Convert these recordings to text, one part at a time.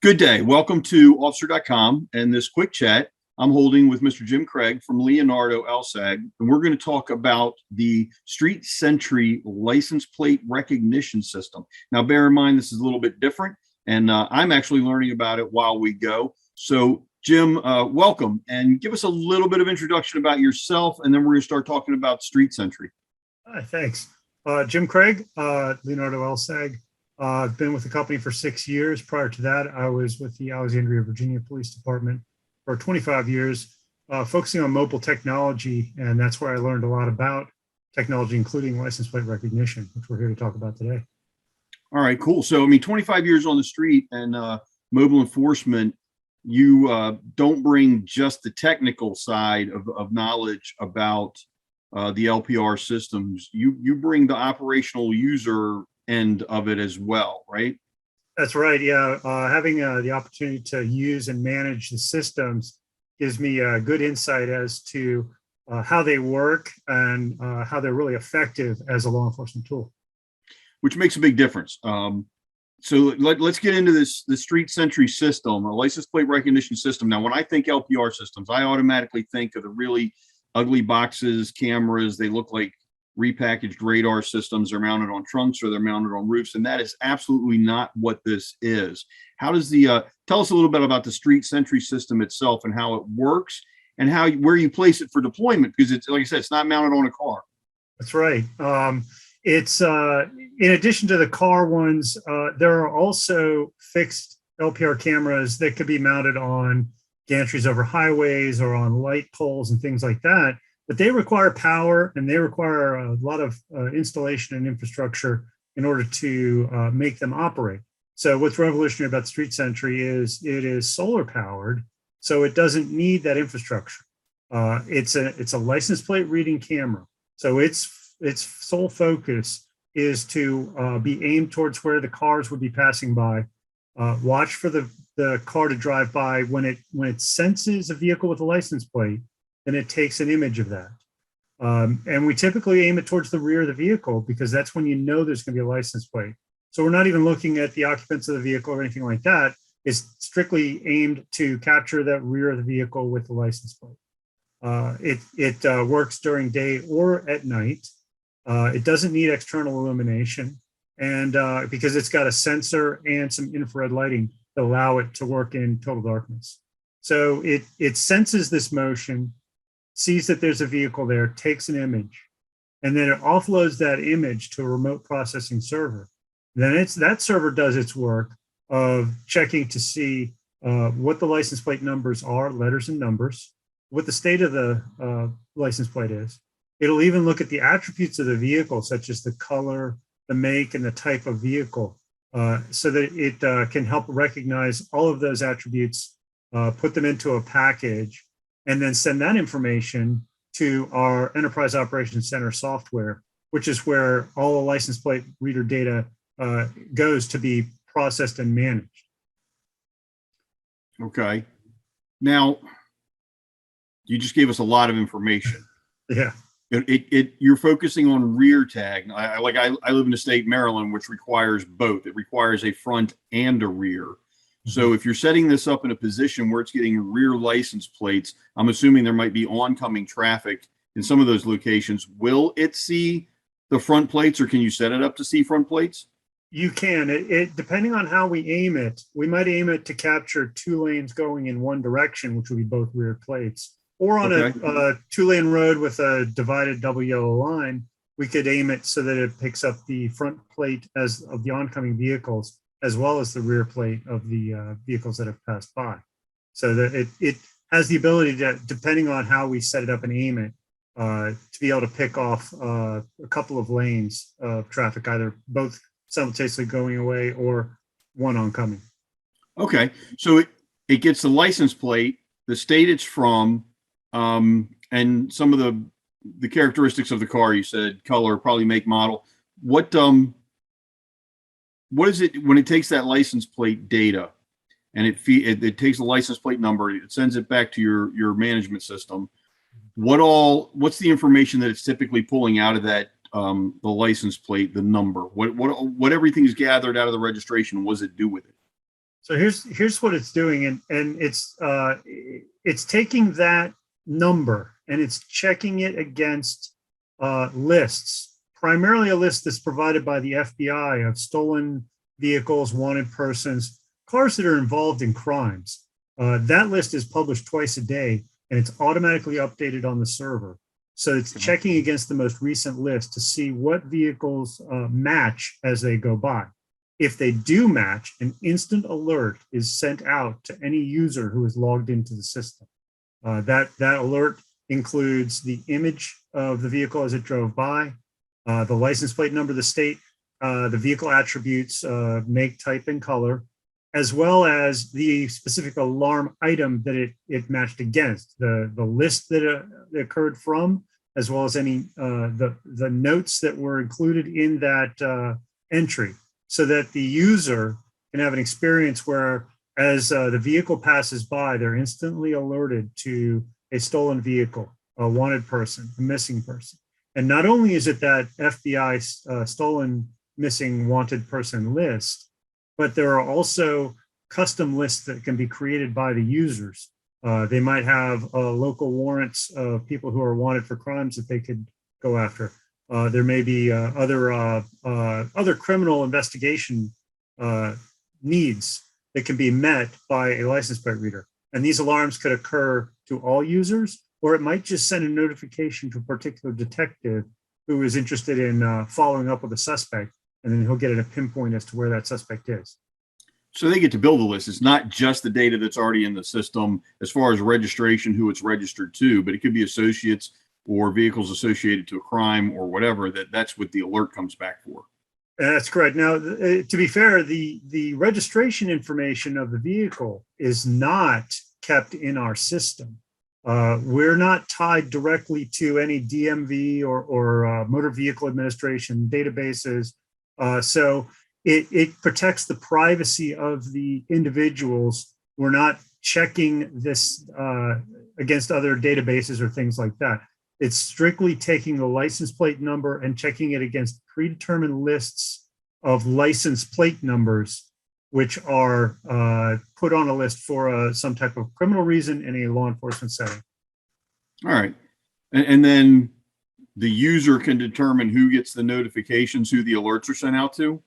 Good day. Welcome to Officer.com and this quick chat I'm holding with Mr. Jim Craig from Leonardo ELSAG, and we're going to talk about the Street Sentry license plate recognition system. Now, bear in mind, this is a little bit different, and I'm actually learning about it while we go. So, Jim, welcome, and give us a little bit of introduction about yourself, and then we're going to start talking about Street Sentry. Hi, thanks. Jim Craig, Leonardo ELSAG. I've been with the company for 6 years. Prior to that, I was with the Alexandria, Virginia Police Department for 25 years, focusing on mobile technology. And that's where I learned a lot about technology, including license plate recognition, which we're here to talk about today. All right, cool. So, I mean, 25 years on the street and mobile enforcement, you don't bring just the technical side of knowledge about the LPR systems. You bring the operational user end of it as well, right? That's right. Yeah. Having the opportunity to use and manage the systems gives me a good insight as to how they work and how they're really effective as a law enforcement tool. Which makes a big difference. So let's get into the Street Sentry system, a license plate recognition system. Now, when I think LPR systems, I automatically think of the really ugly boxes, cameras. They look like repackaged radar systems. They're mounted on trunks or they're mounted on roofs, and that is absolutely not what this is. How does tell us a little bit about the Street Sentry system itself and how it works and where you place it for deployment, because it's, like I said, it's not mounted on a car. That's right. It's in addition to the car ones, there are also fixed LPR cameras that could be mounted on gantries over highways or on light poles and things like that. But they require power and they require a lot of installation and infrastructure in order to make them operate. So what's revolutionary about Street Sentry is it is solar powered, so it doesn't need that infrastructure. It's a license plate reading camera, so its sole focus is to be aimed towards where the cars would be passing by. Watch for the car to drive by. When it senses a vehicle with a license plate, then it takes an image of that. And we typically aim it towards the rear of the vehicle because that's when you know there's going to be a license plate. So we're not even looking at the occupants of the vehicle or anything like that. It's strictly aimed to capture that rear of the vehicle with the license plate. It works during day or at night. It doesn't need external illumination, and because it's got a sensor and some infrared lighting that allow it to work in total darkness. So it senses this motion, sees that there's a vehicle there, takes an image, and then it offloads that image to a remote processing server. Then that server does its work of checking to see what the license plate numbers are, letters and numbers, what the state of the license plate is. It'll even look at the attributes of the vehicle, such as the color, the make, and the type of vehicle, so that it can help recognize all of those attributes, put them into a package, and then send that information to our Enterprise Operations Center software, which is where all the license plate reader data goes to be processed and managed. Okay. Now, you just gave us a lot of information. Yeah. You're focusing on rear tag. I live in the state of Maryland, which requires both. It requires a front and a rear. So if you're setting this up in a position where it's getting rear license plates, I'm assuming there might be oncoming traffic in some of those locations. Will it see the front plates, or can you set it up to see front plates? You can. It depending on how we aim it, we might aim it to capture 2 lanes going in one direction, which would be both rear plates. Or on a 2-lane road with a divided double yellow line, we could aim it so that it picks up the front plate of the oncoming vehicles, as well as the rear plate of the vehicles that have passed by. So that it has the ability to, depending on how we set it up and aim it, to be able to pick off a couple of lanes of traffic, either both simultaneously going away or one oncoming. Okay, so it gets the license plate, the state it's from, and some of the characteristics of the car. You said color, probably make, model. What is it when it takes that license plate data and it takes the license plate number, it sends it back to your management system? What's the information that it's typically pulling out of that, the license plate, the number? What everything's gathered out of the registration? What does it do with it? So here's what it's doing, and it's taking that number and it's checking it against lists, primarily a list that's provided by the FBI of stolen vehicles, wanted persons, cars that are involved in crimes. That list is published twice a day, and it's automatically updated on the server. So it's checking against the most recent list to see what vehicles match as they go by. If they do match, an instant alert is sent out to any user who is logged into the system. That alert includes the image of the vehicle as it drove by, the license plate number, the state, the vehicle attributes, make, type, and color, as well as the specific alarm item that it matched against, the list that it occurred from, as well as any the notes that were included in that entry, so that the user can have an experience where as the vehicle passes by, they're instantly alerted to a stolen vehicle, a wanted person, a missing person. And not only is it that FBI stolen, missing, wanted person list, but there are also custom lists that can be created by the users. They might have local warrants of people who are wanted for crimes that they could go after. There may be other criminal investigation needs that can be met by a license plate reader. And these alarms could occur to all users, or it might just send a notification to a particular detective who is interested in following up with a suspect, and then he'll get a pinpoint as to where that suspect is. So they get to build a list. It's not just the data that's already in the system as far as registration, who it's registered to, but it could be associates or vehicles associated to a crime or whatever. That's what the alert comes back for. That's correct. Now, to be fair, the registration information of the vehicle is not kept in our system. We're not tied directly to any DMV or Motor Vehicle Administration databases. So it protects the privacy of the individuals. We're not checking this against other databases or things like that. It's strictly taking the license plate number and checking it against predetermined lists of license plate numbers, which are put on a list for some type of criminal reason in a law enforcement setting. All right. And then the user can determine who gets the notifications, who the alerts are sent out to?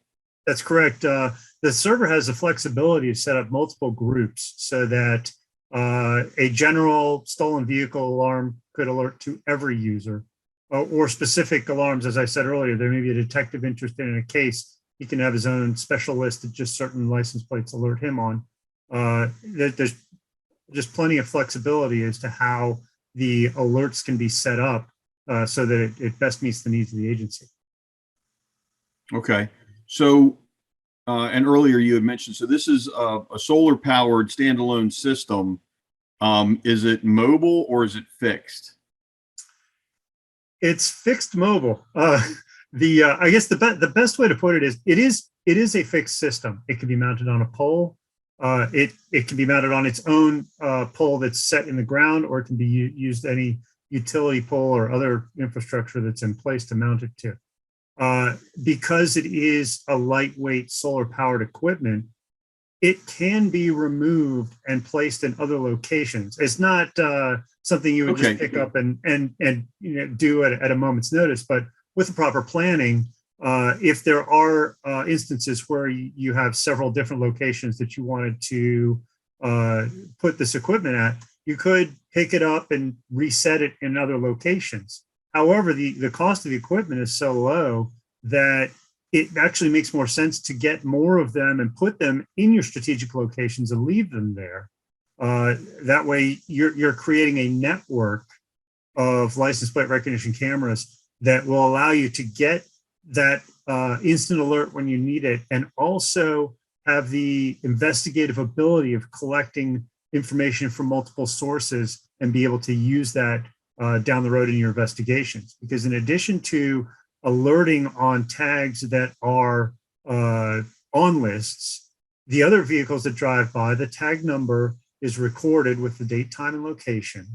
That's correct. The server has the flexibility to set up multiple groups so that a general stolen vehicle alarm could alert to every user, or specific alarms. As I said earlier, there may be a detective interested in a case. He can have his own special list that just certain license plates alert him on. There's just plenty of flexibility as to how the alerts can be set up so that it best meets the needs of the agency. Okay. So, and earlier you had mentioned, so this is a solar powered standalone system. Is it mobile or is it fixed? It's fixed mobile. I guess the best way to put it is a fixed system. It can be mounted on a pole. It can be mounted on its own pole that's set in the ground, or it can be used any utility pole or other infrastructure that's in place to mount it to. Because it is a lightweight solar powered equipment, it can be removed and placed in other locations. It's not something you would just pick up and do at a moment's notice, but with the proper planning, if there are instances where you have several different locations that you wanted to put this equipment at, you could pick it up and reset it in other locations. However, the cost of the equipment is so low that it actually makes more sense to get more of them and put them in your strategic locations and leave them there. That way, you're creating a network of license plate recognition cameras that will allow you to get that instant alert when you need it, and also have the investigative ability of collecting information from multiple sources and be able to use that down the road in your investigations. Because in addition to alerting on tags that are on lists, the other vehicles that drive by, the tag number is recorded with the date, time, and location,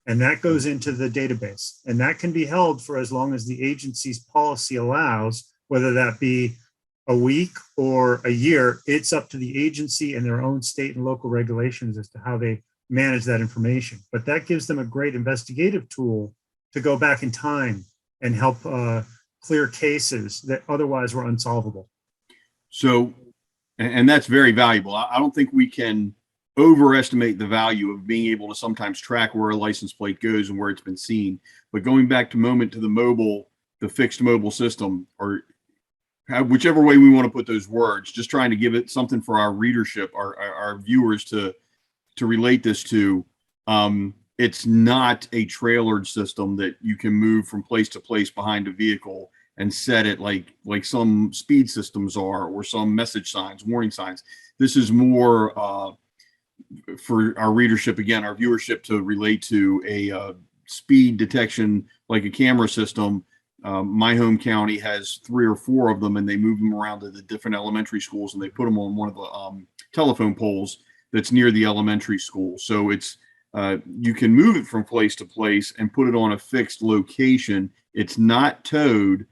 and that goes into the database. And that can be held for as long as the agency's policy allows, whether that be a week or a year. It's up to the agency and their own state and local regulations as to how they manage that information. But that gives them a great investigative tool to go back in time and help clear cases that otherwise were unsolvable. So, and that's very valuable. I don't think we can overestimate the value of being able to sometimes track where a license plate goes and where it's been seen. But going back to the fixed mobile system, or whichever way we want to put those words, just trying to give it something for our readership, our viewers to relate this to. It's not a trailered system that you can move from place to place behind a vehicle and set it like some speed systems are, or some message signs, warning signs. This is more for our readership, again, our viewership, to relate to a speed detection, like a camera system. My home county has 3 or 4 of them, and they move them around to the different elementary schools, and they put them on one of the telephone poles that's near the elementary school. So it's you can move it from place to place and put it on a fixed location. It's not towed,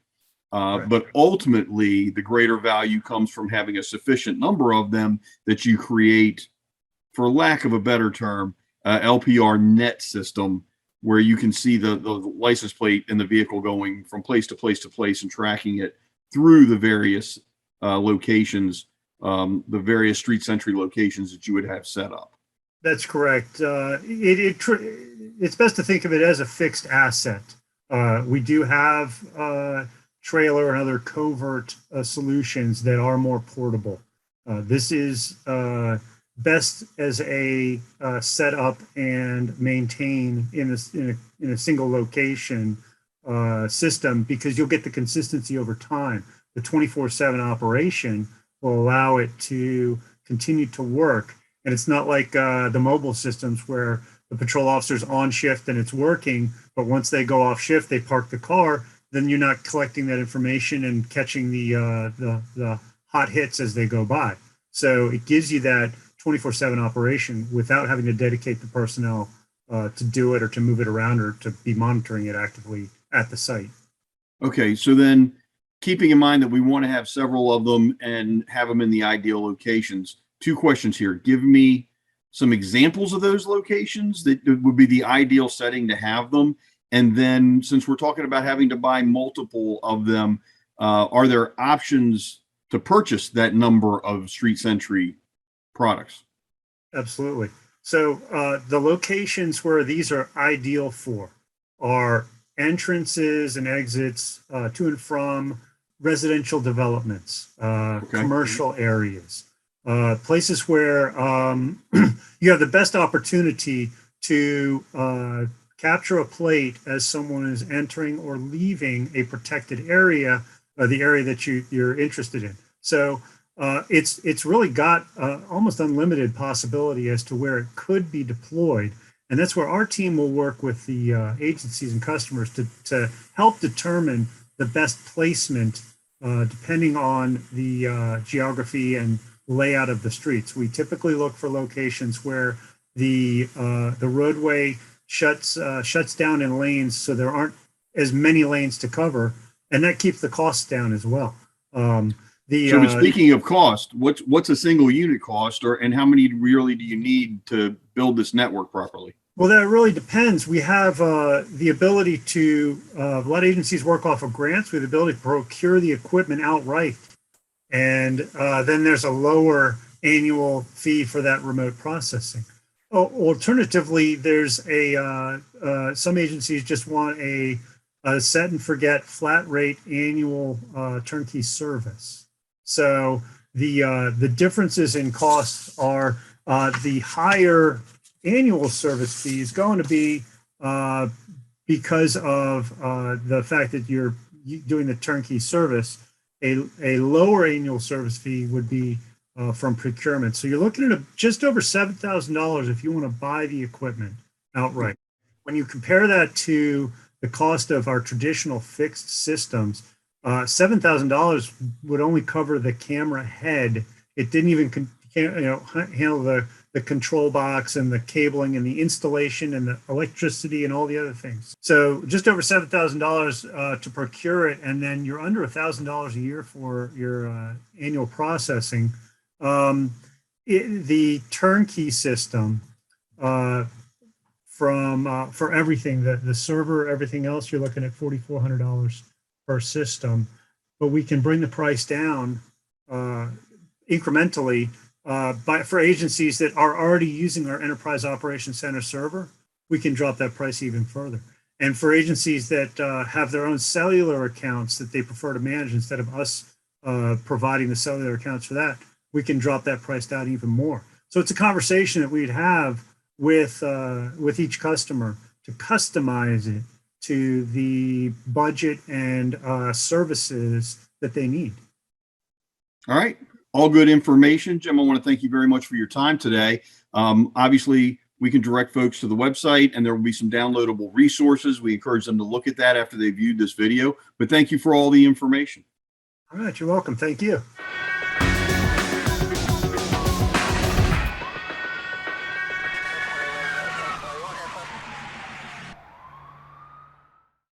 Right. but ultimately the greater value comes from having a sufficient number of them that you create, for lack of a better term, LPR net system, where you can see the license plate in the vehicle going from place to place to place and tracking it through the various locations, the various street sentry locations that you would have set up. That's correct. It's best to think of it as a fixed asset. We do have trailer and other covert solutions that are more portable. This is best as a set up and maintain in a single location system, because you'll get the consistency over time. The 24/7 operation will allow it to continue to work. And it's not like the mobile systems where the patrol officer's on shift and it's working, but once they go off shift, they park the car. Then you're not collecting that information and catching the hot hits as they go by. So it gives you that 24/7 operation without having to dedicate the personnel to do it, or to move it around, or to be monitoring it actively at the site. Okay, so then, keeping in mind that we want to have several of them and have them in the ideal locations, 2 questions here. Give me some examples of those locations that would be the ideal setting to have them. And then, since we're talking about having to buy multiple of them, are there options to purchase that number of Street Sentry products? Absolutely. So the locations where these are ideal for are entrances and exits to and from residential developments, commercial areas, places where you have the best opportunity to capture a plate as someone is entering or leaving a protected area, the area that you're interested in. So it's really got almost unlimited possibility as to where it could be deployed. And that's where our team will work with the agencies and customers to help determine the best placement depending on the geography and layout of the streets. We typically look for locations where the roadway shuts down in lanes, so there aren't as many lanes to cover, and that keeps the costs down as well. So speaking of cost, what's a single unit cost, and how many really do you need to build this network properly? Well, that really depends. We have the ability to, a lot of agencies work off of grants. We have the ability to procure the equipment outright. And then there's a lower annual fee for that remote processing. Alternatively, there's some agencies just want a set and forget flat rate annual turnkey service. So the differences in costs are the higher annual service fee is going to be because of the fact that you're doing the turnkey service. A lower annual service fee would be from procurement. So you're looking at just over $7,000 if you want to buy the equipment outright. When you compare that to the cost of our traditional fixed systems, $7,000 would only cover the camera head. It didn't even handle the the control box and the cabling and the installation and the electricity and all the other things. So just over $7,000 to procure it, and then you're under $1,000 a year for your annual processing. The turnkey system for everything, the server, everything else, you're looking at $4,400 per system, but we can bring the price down incrementally. For agencies that are already using our Enterprise Operations Center server, we can drop that price even further. And for agencies that have their own cellular accounts that they prefer to manage instead of us providing the cellular accounts for that, we can drop that price down even more. So it's a conversation that we'd have with each customer to customize it to the budget and services that they need. All right. All good information. Jim, I want to thank you very much for your time today. Obviously, we can direct folks to the website, and there will be some downloadable resources. We encourage them to look at that after they viewed this video. But thank you for all the information. All right. You're welcome. Thank you.